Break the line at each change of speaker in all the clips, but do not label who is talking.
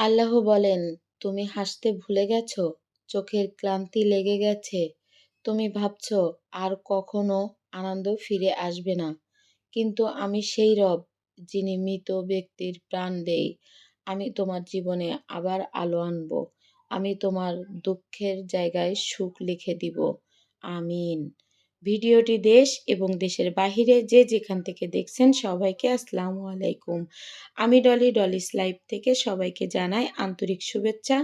আল্লাহ বলেন, তুমি হাসতে ভুলে গেছ, চোখের ক্লান্তি লেগে গেছে, তুমি ভাবছ আর কখনো আনন্দ ফিরে আসবে না। কিন্তু আমি সেই রব, যিনি মৃত ব্যক্তির প্রাণ দেই। আমি তোমার জীবনে আবার আলো আনব। আমি তোমার দুঃখের জায়গায় সুখ লিখে দিব। আমিন। ভিডিওটি দেশ এবং দেশের বাহিরে যে যেখান থেকে দেখছেন সবাইকে আসসালামু আলাইকুম। আমি ডলিস লাইভ থেকে সবাইকে জানাই আন্তরিক শুভেচ্ছা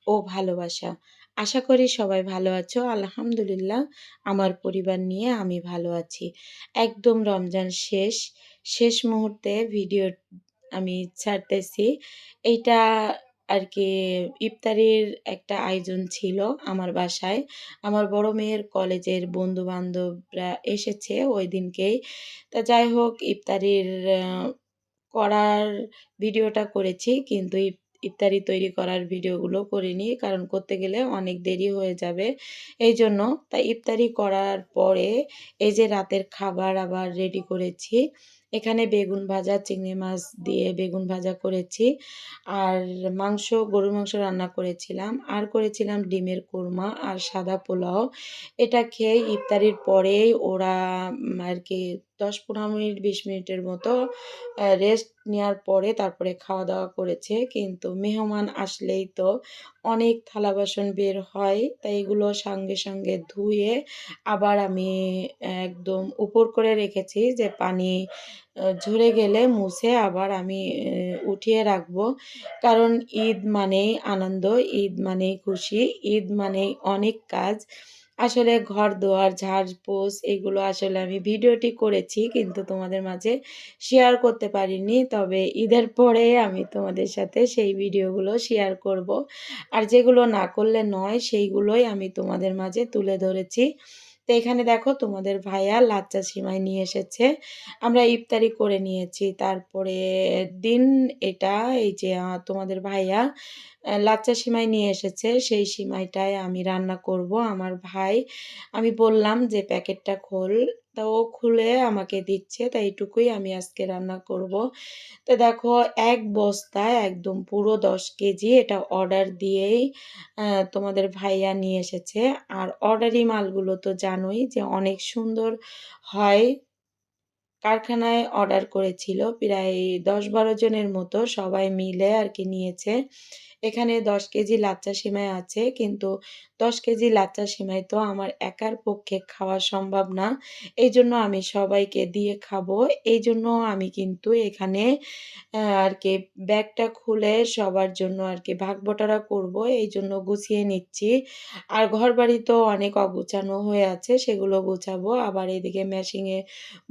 ও ভালোবাসা। আশা করি সবাই ভালো আছো। আলহামদুলিল্লাহ, আমার পরিবার নিয়ে আমি ভালো আছি। একদম রমজান শেষ মুহূর্তে ভিডিও আমি ছাড়তেছি। এইটা আর কি ইফতারির একটা আয়োজন ছিল আমার বাসায়। আমার বড় মেয়ের কলেজের বন্ধু বান্ধবরা এসেছে ওই দিনকেই। তা যাই হোক, ইফতারির করার ভিডিওটা করেছি, কিন্তু ইফতারি তৈরি করার ভিডিওগুলো করিনি, কারণ করতে গেলে অনেক দেরি হয়ে যাবে এই জন্য। তাই ইফতারি করার পরে এই যে রাতের খাবার আবার রেডি করেছি। এখানে বেগুন ভাজা, চিংড়ি মাছ দিয়ে বেগুন ভাজা করেছি, আর গরুর মাংস রান্না করেছিলাম, আর করেছিলাম ডিমের কোরমা আর সাদা পোলাও। এটা খেয়ে ইফতারির পরেই ওরা আর কি 10-15 মিনিট 20 মিনিটের মতো রেস্ট নেওয়ার পরে তারপরে খাওয়া দাওয়া করেছে। কিন্তু মেহমান আসলেই তো অনেক থালা বাসন বের হয়, তাই এগুলো সঙ্গে সঙ্গে ধুয়ে আবার আমি একদম উপর করে রেখেছি, যে পানি ঝরে গেলে মুছে আবার আমি উঠিয়ে রাখবো। কারণ ঈদ মানেই আনন্দ, ঈদ মানেই খুশি, ঈদ মানেই অনেক কাজ। আসলে ঘর দুয়ার ঝাড়পোছ এগুলো আসলে আমি ভিডিওটি করেছি, কিন্তু তোমাদের মাঝে শেয়ার করতে পারিনি। তবে ঈদের পরে আমি তোমাদের সাথে সেই ভিডিওগুলো শেয়ার করব। আর যেগুলো না করলে নয় সেইগুলোই আমি তোমাদের মাঝে তুলে ধরেছি। তো এখানে দেখো, তোমাদের ভাইয়া লাচ্চা সিমাই নিয়ে এসেছে, আমরা ইফতারি করে নিয়েছি। তারপরে দিন এটা এই যে তোমাদের ভাইয়া লাচ্চা সিমাই নিয়ে এসেছে, সেই সিমাইটাই আমি রান্না করব। আমার ভাই, আমি বললাম যে প্যাকেটটা খোল, তা ও খুলে আমাকে দিচ্ছে, তাই এইটুকুই আমি আজকে রান্না করব। তো দেখো, এক বস্তায় একদম পুরো 10 কেজি, এটা অর্ডার দিয়েই তোমাদের ভাইয়া নিয়ে এসেছে। আর অর্ডারি মালগুলো তো জানোই যে অনেক সুন্দর হয়। কারখানায় অর্ডার করেছিল, প্রায় 10-12 জনের মতো সবাই মিলে আর কি নিয়েছে। এখানে 10 কেজি লাচ্চা সিমাই আছে, কিন্তু 10 কেজি লাচ্চা সিমাই তো আমার একার পক্ষে খাওয়া সম্ভব না। এই জন্য আমি সবাইকে দিয়ে খাবো। এই জন্য আমি কিন্তু এখানে আর কি ব্যাগটা খুলে সবার জন্য আর কি ভাগ বটারা করব, এই জন্য গুছিয়ে নিচ্ছি। আর ঘর বাড়ি তো অনেক অগুছানো হয়ে আছে, সেগুলো গুছাবো। আবার এদিকে মেশিংয়ে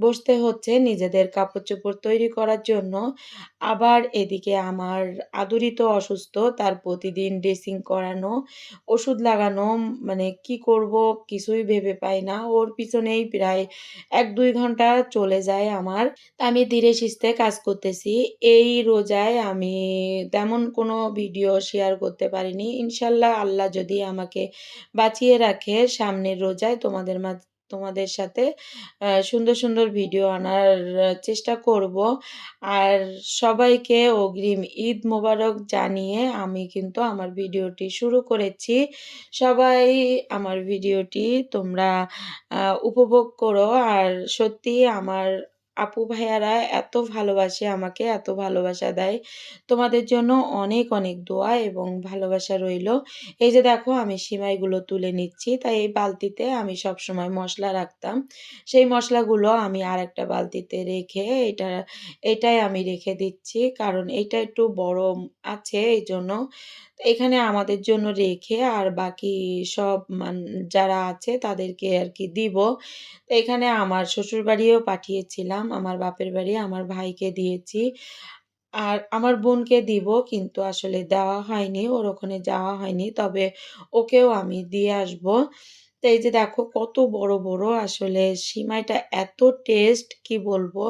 বসতে হচ্ছে নিজেদের কাপড় চোপড় তৈরি করার জন্য। আবার এদিকে আমার আদুরি তো অসুস্থ, তার প্রতিদিন ড্রেসিং করানো, ওষুধ লাগানো, মানে কি করব কিছুই ভেবে পাই না। ওর পিছনেই প্রায় 1-2 ঘন্টা চলে যায় আমার। তা আমি ধীরে সুস্থে কাজ করতেছি। এই রোজায় আমি তেমন কোনো ভিডিও শেয়ার করতে পারিনি। ইনশাল্লাহ আল্লাহ যদি আমাকে বাঁচিয়ে রাখে, সামনের রোজায় তোমাদের সাথে সুন্দর সুন্দর ভিডিও আনার চেষ্টা করব। আর সবাইকে অগ্রিম ঈদ মোবারক জানিয়ে আমি কিন্তু আমার ভিডিওটি শুরু করেছি। সবাই আমার ভিডিওটি তোমরা উপভোগ করো। আর সত্যি আমার আপু ভাইয়ারা এত ভালোবাসে আমাকে, এত ভালোবাসা দেয়। তোমাদের জন্য অনেক অনেক দোয়া এবং ভালোবাসা রইলো। এই যে দেখো, আমি সিমাইগুলো তুলে নিচ্ছি। তাই এই বালতিতে আমি সবসময় মশলা রাখতাম, সেই মশলাগুলো আমি আর একটা বালতিতে রেখে এটাই আমি রেখে দিচ্ছি, কারণ এটা একটু বড় আছে এই জন্য। এখানে আমাদের জন্য রেখে আর বাকি সব যারা আছে তাদেরকে আর কি দিব। তো এখানে আমার শ্বশুর বাড়িও পাঠিয়েছিলাম, আমার বাপের বাড়ি আমার ভাইকে দিয়েছি, আর আমার বোনকে দিব, কিন্তু আসলে দেওয়া হয়নি, ওর ওখানে যাওয়া হয়নি। তবে ওকেও আমি দিয়ে আসব। তো এই যে দেখো কত বড়, বড় আসলে সিমাইটা এত টেস্ট কি বলবো।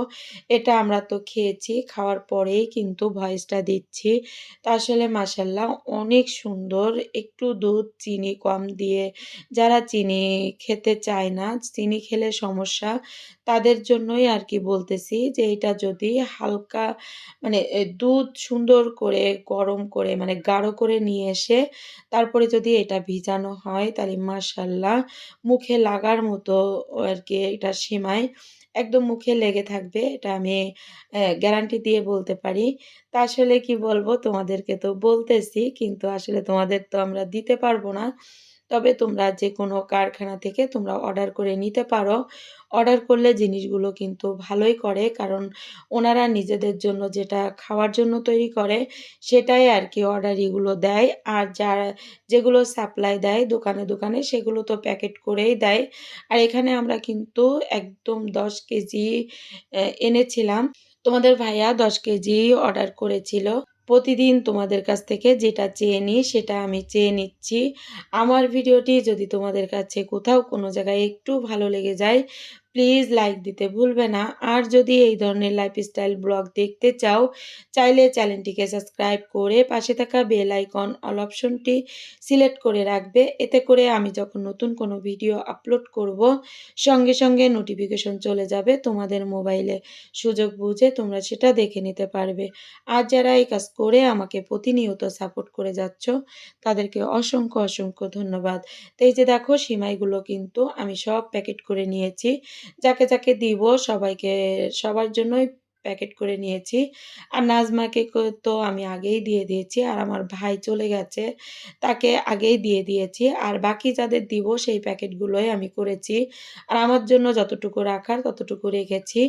এটা আমরা তো খেয়েছি, খাওয়ার পরেই কিন্তু ভয়েসটা দিচ্ছি। তো আসলে মাশাআল্লাহ অনেক সুন্দর। একটু দুধ, চিনি কম দিয়ে যারা চিনি খেতে চায় না, চিনি খেলে সমস্যা, তাদের জন্যই আরকি বলতেছি যে এটা যদি হালকা মানে দুধ সুন্দর করে গরম করে মানে গাঢ় করে নিয়ে এসে তারপরে যদি এটা ভিজানো হয় তাহলে মাশাআল্লাহ মুখে লাগার মতো আরকি এটা সেমাই একদম মুখে লেগে থাকবে। এটা আমি গ্যারান্টি দিয়ে বলতে পারি। তা আসলে কি বলবো তোমাদেরকে তো বলতেছি কিন্তু আসলে তোমাদের তো আমরা দিতে পারবো না। তবে তোমরা যেকোনো কারখানা থেকে তোমরা অর্ডার করে নিতে পারো। অর্ডার করলে জিনিসগুলো কিন্তু ভালোই করে। কারণ ওনারা নিজেদের জন্য যেটা খাওয়ার জন্য তৈরি করে সেটাই আরকি অর্ডারিগুলো দেয়। আর যারা যেগুলো সাপ্লাই দেয় দোকানে, দোকানে সেগুলো তো প্যাকেট করেই দেয়। আর এখানে আমরা কিন্তু একদম ১০ কেজি এনেছিলাম। তোমাদের ভাইয়া ১০ কেজি অর্ডার করেছিল। প্রতিদিন তোমাদের কাছ থেকে যেটা চেয়ে নিই সেটা আমি চেয়ে নিচ্ছি। আমার ভিডিওটি যদি তোমাদের কাছে কোথাও কোনো জায়গায় একটু ভালো লেগে যায়, প্লিজ লাইক দিতে ভুলবে না। আর যদি এই ধরনের লাইফস্টাইল ব্লগ দেখতে চাও, চাইলে চ্যানেলটিকে সাবস্ক্রাইব করে পাশে থাকা বেল আইকন অল অপশনটি সিলেক্ট করে রাখবে। এতে করে আমি যখন নতুন কোনো ভিডিও আপলোড করব, সঙ্গে, সঙ্গে নোটিফিকেশন চলে যাবে তোমাদের মোবাইলে। সুযোগ বুঝে তোমরা সেটা দেখে নিতে পারবে। আর যারা এই কাজ করে আমাকে প্রতিনিয়ত সাপোর্ট করে যাচ্ছ, তাদেরকে অসংখ্য, অসংখ্য ধন্যবাদ। তো এই যে দেখো সিমাইগুলো কিন্তু আমি সব প্যাকেট করে নিয়েছি। যাকে, যাকে দিব সবাইকে সবার জন্যই প্যাকেট করে নিয়েছি। আর নাজমাকে তো আমি আগেই দিয়ে দিয়েছি। আর আমার ভাই চলে গেছে, তাকে আগেই দিয়ে দিয়েছি। আর বাকি যাদের দিব সেই প্যাকেটগুলোই আমি করেছি। আর আমার জন্য যতটুকু রাখার ততটুকু রেখেছি।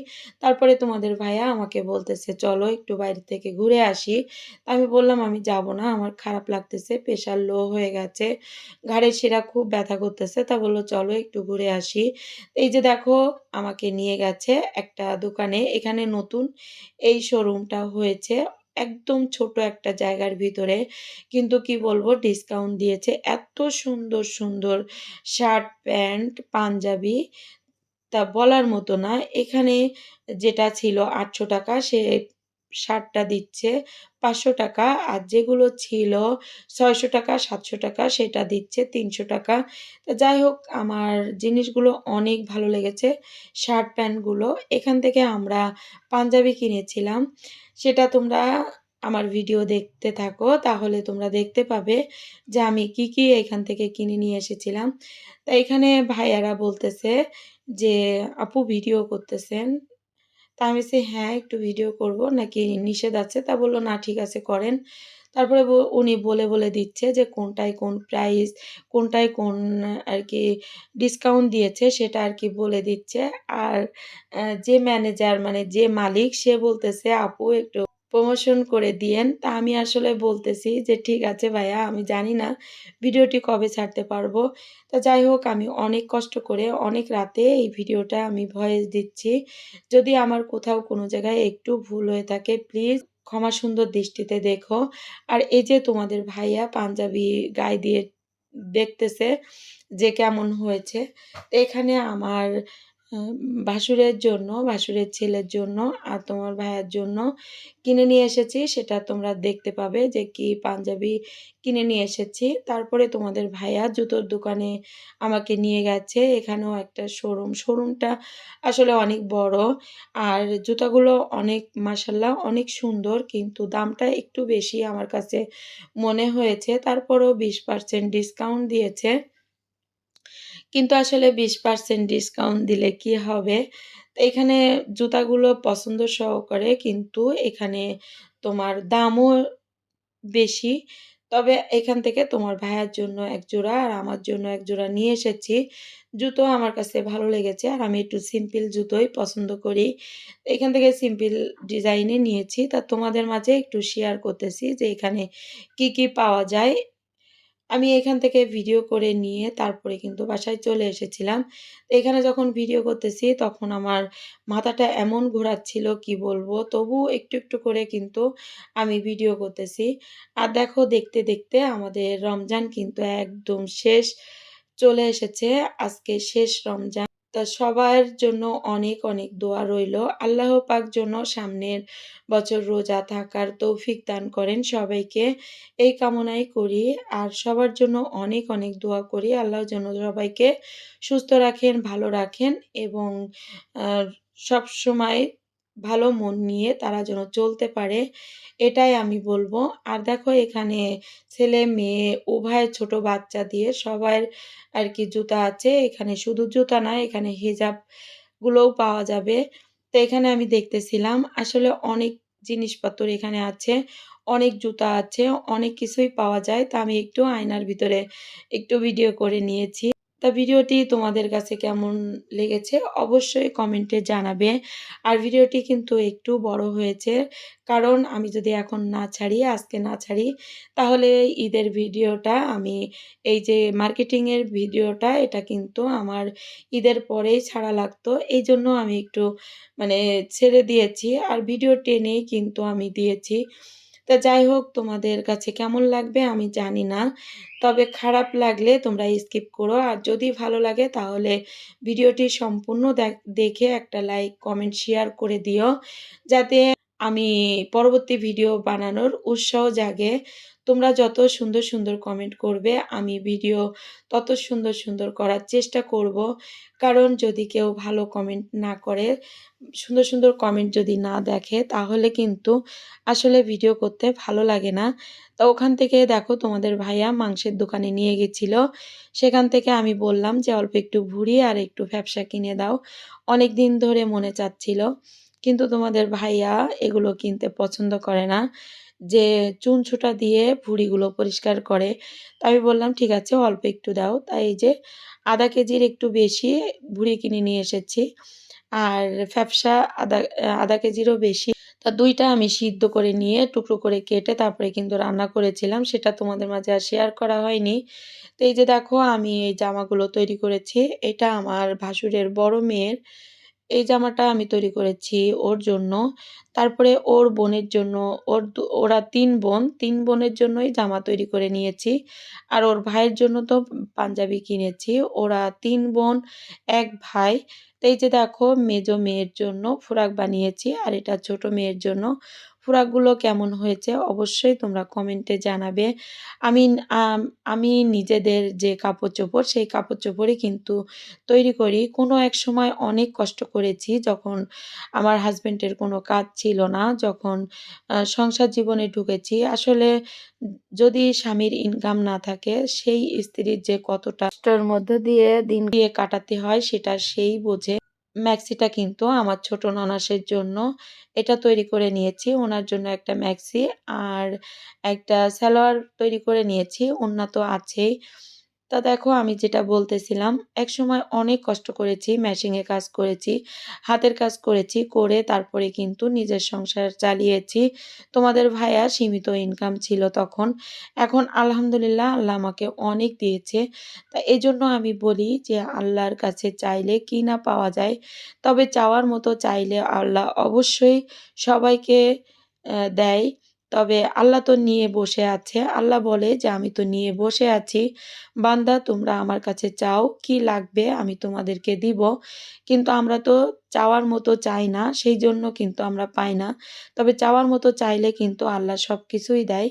তারপরে তোমাদের ভাইয়া আমাকে বলতেছে, "চলো একটু বাইরে থেকে ঘুরে আসি।" আমি বললাম, "আমি যাবো না। আমার খারাপ লাগতেছে। প্রেশার লো হয়ে গেছে। ঘাড়ের শিরা খুব ব্যথা করতেছে।" তা বলল, "চলো একটু ঘুরে আসি।" এই যে দেখো আমাকে নিয়ে গেছে একটা দোকানে। এখানে নতুন এই শোরুমটা হয়েছে। একদম ছোট একটা জায়গার ভিতরে। কিন্তু কি বলবো ডিসকাউন্ট দিয়েছে। এত সুন্দর, সুন্দর শার্ট, প্যান্ট, পাঞ্জাবি তা বলার মতো না। এখানে যেটা ছিল ৳৮০০ সে শার্টটা দিচ্ছে ৳৫০০ আর যেগুলো ছিল ৳৬০০, ৳৭০০ সেটা দিচ্ছে ৳৩০০। তো যাই হোক আমার জিনিসগুলো অনেক ভালো লেগেছে। শার্ট প্যান্টগুলো। এখান থেকে আমরা পাঞ্জাবি কিনেছিলাম। সেটা তোমরা আমার ভিডিও দেখতে থাকো তাহলে তোমরা দেখতে পাবে যে আমি কি, কি এখান থেকে কিনে নিয়ে এসেছিলাম। তো এখানে ভাইয়ারা বলতেছে যে, "আপু ভিডিও করতেছেন?" তা আমি বলছি, "হ্যাঁ, একটু ভিডিও করব। নাকি নিষেধ আছে?" তা বলল, "না ঠিক আছে করেন।" তারপরে উনি বলে, বলে দিচ্ছে যে কোনটায় কোন প্রাইস, কোনটায় কোন আরকি ডিসকাউন্ট দিয়েছে সেটা আরকি বলে দিচ্ছে। আর যে ম্যানেজার মানে যে মালিক সে বলতেছে, "আপু একটু প্রমোশন করে দিয়েন।" তা আমি আসলে বলতেছি যে, "ঠিক আছে ভাইয়া আমি জানি না ভিডিওটি কবে ছাড়তে পারবো।" তো যাই হোক আমি অনেক কষ্ট করে অনেক রাতে এই ভিডিওটা আমি ভয়েস দিচ্ছি। যদি আমার কোথাও কোনো জায়গায় একটু ভুল হয়ে থাকে প্লিজ ক্ষমা সুন্দর দৃষ্টিতে দেখো। আর এই যে তোমাদের ভাইয়া পাঞ্জাবি গায়ে দিয়ে দেখতেছে যে কেমন হয়েছে। তো এখানে আমার আ ভাসুরের জন্য, ভাসুরের ছেলের জন্য আর তোমার ভাইয়ার জন্য কিনে নিয়ে এসেছি। সেটা তোমরা দেখতে পাবে যে কি পাঞ্জাবি কিনে নিয়ে এসেছি। তারপরে তোমাদের ভাইয়া জুতোর দোকানে আমাকে নিয়ে গেছে। এখানেও একটা শোরুম। শোরুমটা আসলে অনেক বড়। আর জুতাগুলো অনেক মাশাআল্লাহ অনেক সুন্দর কিন্তু দামটা একটু বেশি আমার কাছে মনে হয়েছে। তারপরেও 20% ডিসকাউন্ট দিয়েছে। কিন্তু আসলে 20% ডিসকাউন্ট দিলে কি হবে? তো এখানে জুতাগুলো পছন্দ সহকারে কিন্তু এখানে তোমার দামও বেশি। তবে এখান থেকে তোমার ভাইয়ার জন্য ১ জোড়া আর আমার জন্য ১ জোড়া নিয়ে এসেছি। জুতো আমার কাছে ভালো লেগেছে আর আমি একটু সিম্পল জুতোই পছন্দ করি। এখান থেকে সিম্পল ডিজাইনই নিয়েছি। তা তোমাদের মাঝে একটু শেয়ার করতেছি যে এখানে কি, কি পাওয়া যায়। আমি এখান থেকে ভিডিও করে নিয়ে তারপরে কিন্তু বাসায় চলে এসেছিলাম। তো এখানে যখন ভিডিও করতেছি তখন আমার মাথাটা এমন ঘোরাচ্ছিল কি বলবো? তবুও একটু, একটু করে কিন্তু আমি ভিডিও করতেছি। আর দেখো দেখতে, দেখতে আমাদের রমজান কিন্তু একদম শেষ চলে এসেছে, আজকে শেষ রমজান। তা সবার জন্য অনেক, অনেক দোয়া রইলো। আল্লাহ পাক যেন সামনের বছর রোজা থাকার তৌফিক দান করেন সবাইকে, এই কামনাই করি। আর সবার জন্য অনেক, অনেক দোয়া করি। আল্লাহ যেন সবাইকে সুস্থ রাখেন, ভালো রাখেন এবং আ সবসময় ভালো মন নিয়ে তারা যেন চলতে পারে, এটাই আমি বলবো। আর দেখো এখানে ছেলে-মেয়ে উভয় ছোট বাচ্চা দিয়ে সবার আরকি জুতা আছে। এখানে শুধু জুতা না, এখানে হিজাব গুলোও পাওয়া যাবে। তো এখানে আমি দেখতেছিলাম আসলে অনেক জিনিসপত্র এখানে আছে। অনেক জুতা আছে, অনেক কিছুই পাওয়া যায়। তো আমি একটু আয়নার ভিতরে একটু ভিডিও করে নিয়েছি। তা ভিডিওটি তোমাদের কাছে কেমন লেগেছে অবশ্যই কমেন্টে জানাবে। আর ভিডিওটি কিন্তু একটু বড় হয়েছে। কারণ আমি যদি এখন না ছাড়ি, আজকে না ছাড়ি, তাহলে ঈদের ভিডিওটা আমি এই যে মার্কেটিং এর ভিডিওটা এটা কিন্তু আমার ঈদের পরেই ছাড়া লাগতো। এইজন্য আমি একটু মানে ছেড়ে দিয়েছি। আর ভিডিও টেনেই কিন্তু আমি দিয়েছি। তা যাই হোক তোমাদের কাছে কেমন লাগবে আমি জানি না। তবে খারাপ লাগলে তোমরা স্কিপ করো। আর যদি ভালো লাগে তাহলে ভিডিওটি সম্পূর্ণ দেখে একটা লাইক, কমেন্ট, শেয়ার করে দিও। যাতে আমি পরবর্তী ভিডিও বানানোর উৎসাহ জাগে। তোমরা যত সুন্দর, সুন্দর কমেন্ট করবে আমি ভিডিও তত সুন্দর, সুন্দর করার চেষ্টা করব। কারণ যদি কেউ ভালো কমেন্ট না করে, সুন্দর, সুন্দর কমেন্ট যদি না দেখে তাহলে কিন্তু আসলে ভিডিও করতে ভালো লাগে না। তো ওখান থেকে দেখো তোমাদের ভাইয়া মাংসের দোকানে নিয়ে গেছিল। সেখান থেকে আমি বললাম যে অল্প একটু ভুড়ি আর একটু ফ্যাপসা কিনে দাও। অনেকদিন ধরে মনে চাচ্ছিল। কিন্তু তোমাদের ভাইয়া এগুলো কিনতে পছন্দ করে না। যে চুন-সুটা দিয়ে ভুঁড়িগুলো পরিষ্কার করে। তো আমি বললাম, "ঠিক আছে অল্প একটু দাও।" তাই এই যে ০.৫ কেজির একটু বেশি ভুঁড়ি কিনে নিয়ে এসেছি। আর ফ্যাপসা ০.৫ কেজিরও বেশি। তা ২ টা আমি সিদ্ধ করে নিয়ে টুকরো করে কেটে তারপরে কিন্তু রান্না করেছিলাম। সেটা তোমাদের মাঝে আর শেয়ার করা হয়নি। তো এই যে দেখো আমি এই জামাগুলো তৈরি করেছি। এটা আমার ভাসুরের বড় মেয়ের। এই জামাটা আমি তৈরি করেছি ওর জন্য। তারপরে ওর বোনের জন্য, ওরা ৩ বোন। ৩ বোনের জন্যই জামা তৈরি করে নিয়েছি। আর ওর ভাইয়ের জন্য তো পাঞ্জাবি কিনেছি। ওরা ৩ বোন, ১ ভাই। তো এই যে দেখো মেজো মেয়ের জন্য ফ্রক বানিয়েছি। আর এটা ছোট মেয়ের জন্য। ফ্রকগুলো কেমন হয়েছে অবশ্যই তোমরা কমেন্টে জানাবে। আমি আম আমি নিজেদের যে কাপড়-চোপড় সেই কাপড়-চোপড়ই কিন্তু তৈরি করি। কোনো এক সময় অনেক কষ্ট করেছি যখন আমার হাসব্যান্ডের কোনো কাজ ছিল না, যখন সংসার জীবনে ঢুকেছি। আসলে যদি স্বামীর ইনকাম না থাকে সেই স্ত্রীর যে কতটা কষ্টের মধ্য দিয়ে দিন দিয়ে কাটাতে হয় সেটা সেই বোঝে। ম্যাক্সিটা কিন্তু আমার ছোট ননাসের জন্য এটা তৈরি করে নিয়েছি। ওনার জন্য একটা ম্যাক্সি আর একটা সালোয়ার তৈরি করে নিয়েছি। ওড়না তো আছেই। তা দেখো আমি যেটা বলতেছিলাম, একসময় অনেক কষ্ট করেছি, মেশিনে কাজ করেছি, হাতের কাজ করেছি, করে তারপরে কিন্তু নিজের সংসার চালিয়েছি। তোমাদের ভাইয়া সীমিত ইনকাম ছিল তখন। এখন আলহামদুলিল্লাহ আল্লাহ আমাকে অনেক দিয়েছে। তা এজন্য আমি বলি যে আল্লাহর কাছে চাইলে কি না পাওয়া যায়। তবে চাওয়ার মতো চাইলে আল্লাহ অবশ্যই সবাইকে দেয়। তবে আল্লাহ তো নিয়ে বসে আছে। আল্লাহ বলে যে, "আমি তো নিয়ে বসে আছি। বান্দা তোমরা আমার কাছে চাও, কি লাগবে আমি তোমাদেরকে দিব।" কিন্তু আমরা তো চাওয়ার মতো চাই না, সেইজন্য কিন্তু আমরা পাই না। তবে চাওয়ার মতো চাইলে কিন্তু আল্লাহ সবকিছুই দেয়।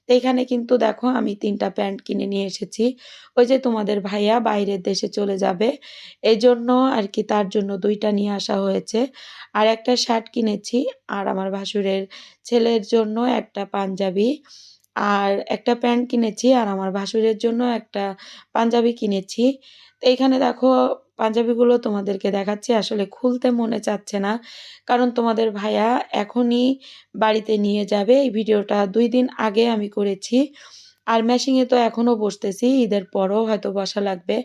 তো এখানে কিন্তু দেখো আমি ৩ টা প্যান্ট কিনে নিয়ে এসেছি। ওই যে তোমাদের ভাইয়া বাইরের দেশে চলে যাবে। এজন্য আরকি তার জন্য ২ টা নিয়ে আসা হয়েছে। আর একটা শার্ট কিনেছি আর আমার ভাসুরের ছেলের জন্য একটা পাঞ্জাবি আর একটা প্যান্ট কিনেছি আর আমার ভাসুরের জন্য একটা পাঞ্জাবি কিনেছি। তো এইখানে দেখো পাঞ্জাবিগুলো তোমাদেরকে দেখাচ্ছি। আসলে খুলতে মনে চাচ্ছে না। কারণ তোমাদের ভাইয়া এখনই বাড়িতে নিয়ে যাবে। এই ভিডিওটা ২ দিন আগে আমি করেছি। আর মেশিনে তো এখনও বসতেছি। ঈদের পরেও হয়তো বসা লাগবে।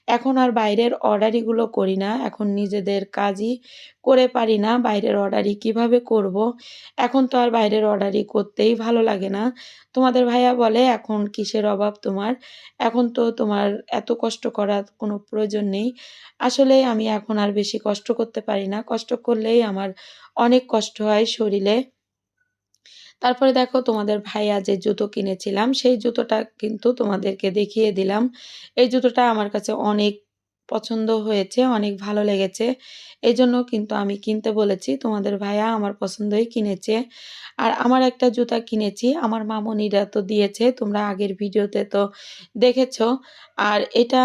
এখন আর বাইরের অর্ডারিগুলো করি না। এখন নিজেদের কাজই করে পারি না। বাইরের অর্ডারি কিভাবে করব? এখন তো আর বাইরের অর্ডারি করতেই ভালো লাগে না। তোমাদের ভাইয়া বলে, "এখন কিসের অভাব তোমার? এখন তো তোমার এত কষ্ট করার কোনো প্রয়োজন নেই।" আসলেই আমি এখন আর বেশি কষ্ট করতে পারি না। কষ্ট করলেই আমার অনেক কষ্ট হয় শরীরে। তারপরে দেখো তোমাদের ভাইয়া যে জুতো কিনেছিলাম সেই জুতোটা কিন্তু তোমাদেরকে দেখিয়ে দিলাম। এই জুতোটা আমার কাছে অনেক পছন্দ হয়েছে, অনেক ভালো লেগেছে। এজন্য কিন্তু আমি কিনতে বলেছি। তোমাদের ভাইয়া আমার পছন্দই কিনেছে। আর আমার একটা জুতা কিনেছি, আমার মামুনিরা তো দিয়েছে। তোমরা আগের ভিডিওতে তো দেখেছ। আর এটা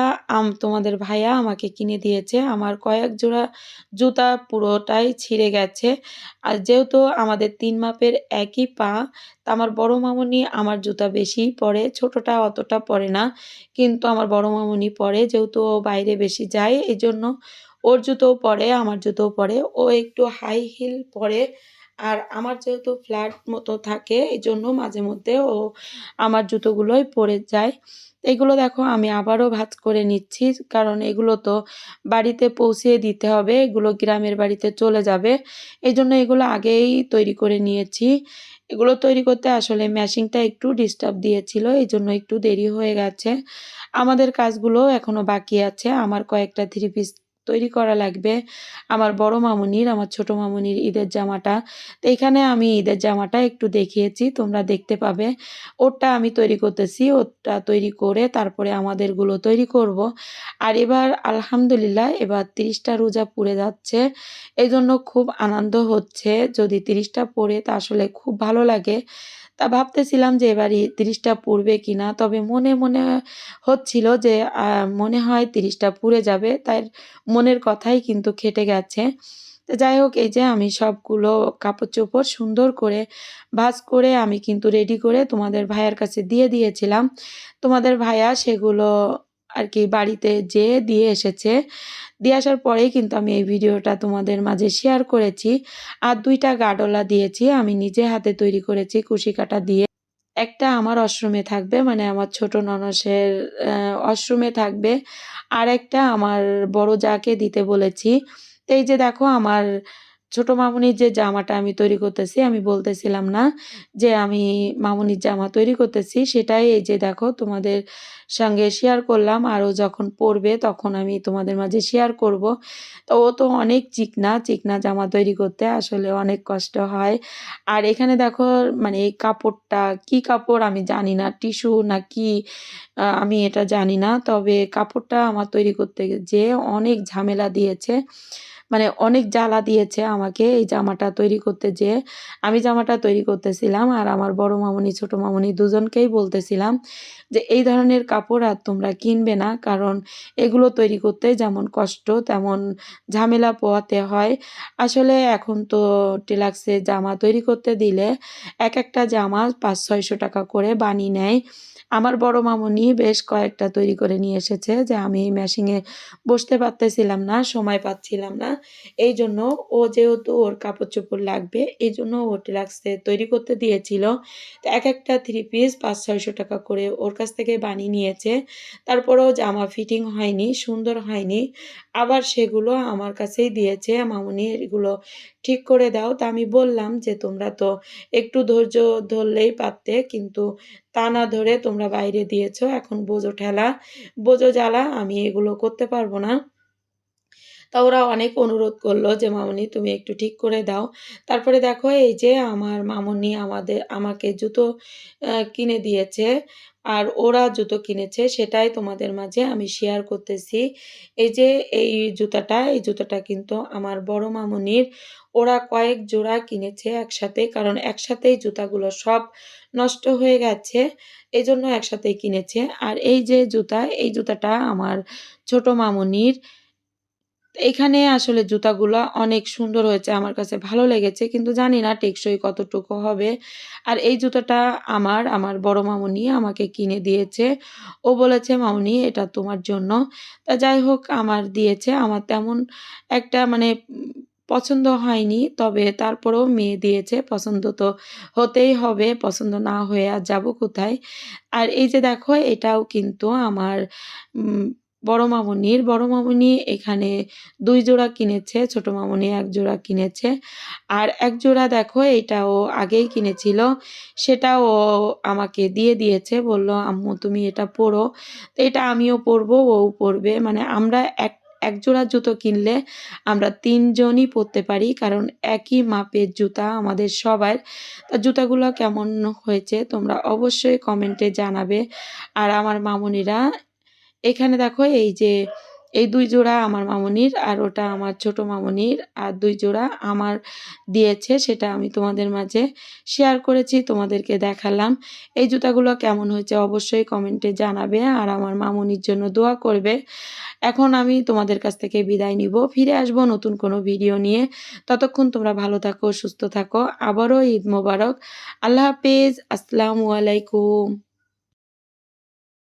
তোমাদের ভাইয়া আমাকে কিনে দিয়েছে। আমার কয়েক জোড়া জুতা পুরোটাই ছিঁড়ে গেছে। আর যেহেতু আমাদের ৩ মাপের একই পা, তা আমার বড় মামুনি আমার জুতা বেশিই পরে, ছোটটা অতটা পরে না। কিন্তু আমার বড় মামুনি পরে, যেহেতু ও বাইরে বেশি যায় এজন্য ওর জুতোও পরে, আমার জুতোও পরে। ও একটু হাই হিল পরে। আর আমার যেহেতু ফ্ল্যাট মতো থাকে এজন্য মাঝে মধ্যে ও আমার জুতোগুলোই পরে যায়। এগুলো দেখো আমি আবারও ভাঁজ করে নিচ্ছি, কারণ এগুলো তো বাড়িতে পৌঁছিয়ে দিতে হবে, এগুলো গ্রামের বাড়িতে চলে যাবে। এজন্য এগুলো আগেই তৈরি করে নিয়েছি। এগুলো তৈরি করতে আসলে মেশিনটা একটু ডিস্টার্ব দিয়েছিল, এজন্য একটু দেরি হয়ে গেছে। আমাদের কাজগুলো এখনো বাকি আছে। আমার কয়েকটা থ্রি পিস তৈরি করা লাগবে। আমার বড় মামুনির, আমার ছোট মামুনির ঈদের জামাটা। তো এখানে আমি ঈদের জামাটা একটু দেখিয়েছি, তোমরা দেখতে পাবে। ওরটা আমি তৈরি করতেছি, ওরটা তৈরি করে তারপরে আমাদেরগুলো তৈরি করব। আর এবার আলহামদুলিল্লাহ এবার ৩০টা রোজা পুড়ে যাচ্ছে। এজন্য খুব আনন্দ হচ্ছে। যদি ৩০টা পড়ে তা আসলে খুব ভালো লাগে। তা ভাবতেছিলাম যে এবার ৩০টা পুড়বে কিনা, তবে মনে মনে হচ্ছিল যে মনে হয় ৩০টা পুড়ে যাবে, তাই মনের কথাই কিন্তু খেটে গেছে। তো যাই হোক, এই যে আমি সবগুলো কাপড় চোপড় সুন্দর করে ভাঁজ করে আমি কিন্তু রেডি করে তোমাদের ভাইয়ার কাছে দিয়ে দিয়েছিলাম। তোমাদের ভাইয়া সেগুলো আর কি বাড়িতে যেয়ে দিয়ে এসেছে। দিয়ে আসার পরেই কিন্তু আমি এই ভিডিওটা তোমাদের মাঝে শেয়ার করেছি। আর ২টা গাডোলা দিয়েছি, আমি নিজে হাতে তৈরি করেছি কুশি কাঁটা দিয়ে। একটা আমার ওয়াশরুমে থাকবে, মানে আমার ছোট ননসের ওয়াশরুমে থাকবে। আরেকটা আমার বড় জাকে দিতে বলেছি। তো এই যে দেখো আমার ছোট মামুনির যে জামাটা আমি তৈরি করতেছি, আমি বলতেছিলাম না যে আমি মামুনির জামা তৈরি করতেছি, সেটাই এই যে দেখো তোমাদের সঙ্গে শেয়ার করলাম। আর ও যখন পড়বে তখন আমি তোমাদের মাঝে শেয়ার করব। তো ও তো অনেক চিকনা, চিকনা জামা তৈরি করতে আসলে অনেক কষ্ট হয়। আর এখানে দেখো মানে এই কাপড়টা কি কাপড় আমি জানি না, টিস্যু না কি আমি এটা জানি না। তবে কাপড়টা আমার তৈরি করতে যেয়ে অনেক ঝামেলা দিয়েছে। মানে অনেক জ্বালা দিয়েছে আমাকে এই জামাটা তৈরি করতে যেয়ে। আমি জামাটা তৈরি করতেছিলাম আর আমার বড় মামুনি, ছোট মামুনি দুজনকেই বলতেছিলাম যে এই ধরনের কাপড় আর তোমরা কিনবে না। কারণ এগুলো তৈরি করতে যেমন কষ্ট তেমন ঝামেলা পোহাতে হয়। আসলে এখন তো টেলাক্সে জামা তৈরি করতে দিলে একটা জামা ৫০০-৬০০ টাকা করে বানিয়ে নেয়। আমার বড় মামুনি বেশ কয়েকটা তৈরি করে নিয়ে এসেছে, যে আমি মেশিনে বসতে পারতেছিলাম না, সময় পাচ্ছিলাম না। এইজন্য ও যেহেতু ওর কাপড়-চোপড় লাগবে এজন্য ও টেলাক্সে তৈরি করতে দিয়েছিল। তো একটা থ্রি পিস ৫০০-৬০০ টাকা করে ওর কাছ থেকে বানিয়ে নিয়েছে। তারপরেও জামা ফিটিং হয়নি, সুন্দর হয়নি। আবার সেগুলো আমার কাছেই দিয়েছে, "মামুনি এগুলো ঠিক করে দাও।" তা আমি বললাম যে, "তোমরা তো একটু ধৈর্য ধরলেই পারতে, কিন্তু তা না ধরে তোমরা বাইরে দিয়েছ। এখন বোঝো ঠেলা, বোঝো জ্বালা, আমি এগুলো করতে পারব না।" তা ওরা অনেক অনুরোধ করলো যে, "মামুনি তুমি একটু ঠিক করে দাও।" তারপরে দেখো এই যে আমার মামুনি আমাকে জুতো কিনে দিয়েছে। আর ওরা জুতো কিনেছে সেটাই তোমাদের মাঝে আমি শেয়ার করতেছি। এই যে এই জুতোটা কিন্তু আমার বড় মামুনির। ওরা কয়েক জোড়া কিনেছে একসাথে, কারণ একসাথেই জুতাগুলো সব নষ্ট হয়ে গেছে। এজন্য একসাথেই কিনেছে। আর এই যে এই জুতাটা আমার ছোট মামুনির। এখানে আসলে জুতাগুলা অনেক সুন্দর হয়েছে। আমার কাছে ভালো লেগেছে। কিন্তু জানি না টেকসই কতটুকু হবে। আর এই জুতাটা আমার বড় মামুনি আমাকে কিনে দিয়েছে। ও বলেছে, "মামুনি এটা তোমার জন্য।" তা যাই হোক আমার দিয়েছে। আমার তেমন একটা মানে পছন্দ হয়নি। তবে তারপরেও মেয়ে দিয়েছে। পছন্দ তো হতেই হবে। পছন্দ না হয়ে আর যাবো কোথায়? আর এই যে দেখো এটাও কিন্তু আমার উম বড় মামুনির। বড় মামুনি এখানে ২ জোড়া কিনেছে, ছোট মামুনি ১ জোড়া কিনেছে। আর ১ জোড়া দেখো এটা ও আগেই কিনেছিল। সেটা ও আমাকে দিয়ে দিয়েছে। বলল, "আম্মু তুমি এটা পড়ো।" তো এটা আমিও পড়বো, ওও পড়বে। মানে আমরা
এক জোড়া জুতো কিনলে আমরা ৩ জনই পরতে পারি, কারণ একই মাপের জুতা আমাদের সবার। তা জুতাগুলো কেমন হয়েছে তোমরা অবশ্যই কমেন্টে জানাবে। আর আমার মামুনিরা এখানে দেখো এই ২ জোড়া আমার মামুনির, আর ওটা আমার ছোট মামুনির, আর ২ জোড়া আমার দিয়েছে, সেটা আমি তোমাদের মাঝে শেয়ার করেছি, তোমাদেরকে দেখালাম। এই জুতাগুলো কেমন হয়েছে অবশ্যই কমেন্টে জানাবে, আর আমার মামুনির জন্য দোয়া করবে। এখন আমি তোমাদের কাছ থেকে বিদায় নিব, ফিরে আসবো নতুন কোনো ভিডিও নিয়ে। ততক্ষণ তোমরা ভালো থাকো, সুস্থ থাকো। আবারও ঈদ মোবারক। আল্লাহ হাফেজ। আসসালামু আলাইকুম।